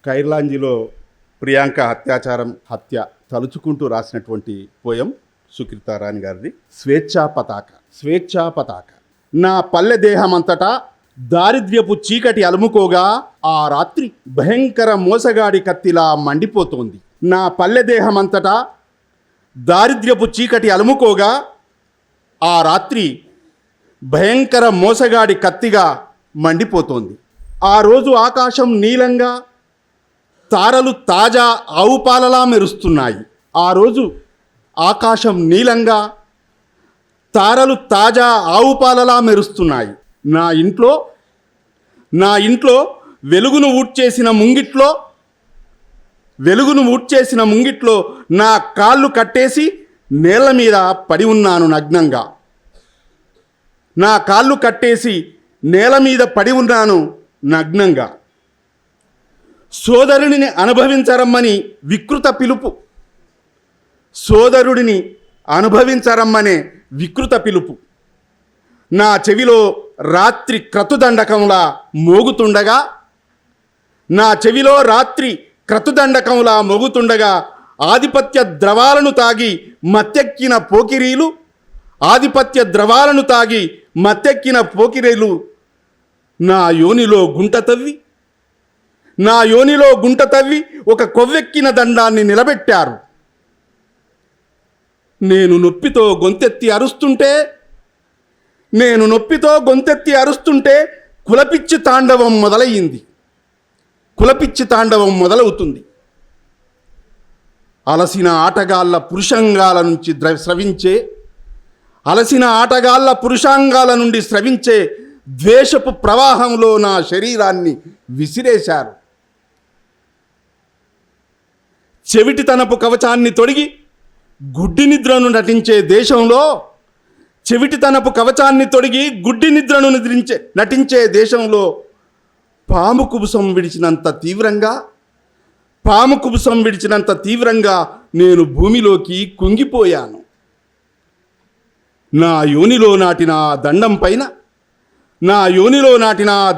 ఖైర్లాంజిలో ప్రియాంక హత్య తలుచుకుంటూ రాసినటువంటి పోయం సుకృతారాణి గారిది. స్వేచ్ఛా పతాక. నా పల్లె దేహమంతటా దారిద్ర్యపు చీకటి అలుముకోగా ఆ రాత్రి భయంకర మోసగాడి కత్తిలా మండిపోతోంది. నా పల్లె దేహమంతటా దారిద్ర్యపు చీకటి అలుముకోగా ఆ రాత్రి భయంకర మోసగాడి కత్తిగా మండిపోతోంది. ఆ రోజు ఆకాశం నీలంగా, తారలు తాజా ఆవు పాలలా మెరుస్తున్నాయి. ఆ రోజు ఆకాశం నీలంగా, తారలు తాజా ఆవు పాలలా మెరుస్తున్నాయి. నా ఇంట్లో వెలుగును ఊడ్చేసిన ముంగిట్లో నా కాళ్ళు కట్టేసి నేల మీద పడి ఉన్నాను నగ్నంగా. నా కాళ్ళు కట్టేసి నేల మీద పడి ఉన్నాను నగ్నంగా. సోదరుడిని అనుభవించరమ్మని వికృత పిలుపు నా చెవిలో రాత్రి క్రతుదండకంలా మోగుతుండగా ఆధిపత్య ద్రవాలను తాగి మత్తెక్కిన పోకిరీలు నా యోనిలో గుంట తవ్వి ఒక కొవ్వెక్కిన దండాన్ని నిలబెట్టారు. నేను నొప్పితో గొంతెత్తి అరుస్తుంటే కులపిచ్చి తాండవం మొదలవుతుంది. అలసిన ఆటగాళ్ళ పురుషాంగాల నుండి స్రవించే ద్వేషపు ప్రవాహంలో నా శరీరాన్ని విసిరేశారు. చెవిటితనపు కవచాన్ని తొడిగి గుడ్డి నిద్రను నటించే దేశంలో పాము కుబుసం విడిచినంత తీవ్రంగా నేను భూమిలోకి కుంగిపోయాను. నా యోనిలో నాటిన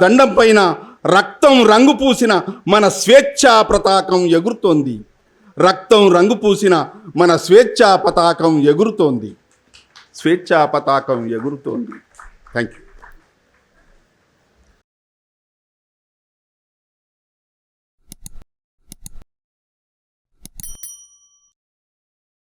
దండం పైన రక్తం రంగు పూసిన మన స్వేచ్ఛా పతాకం ఎగురుతోంది. స్వేచ్ఛా పతాకం ఎగురుతోంది. Thank you.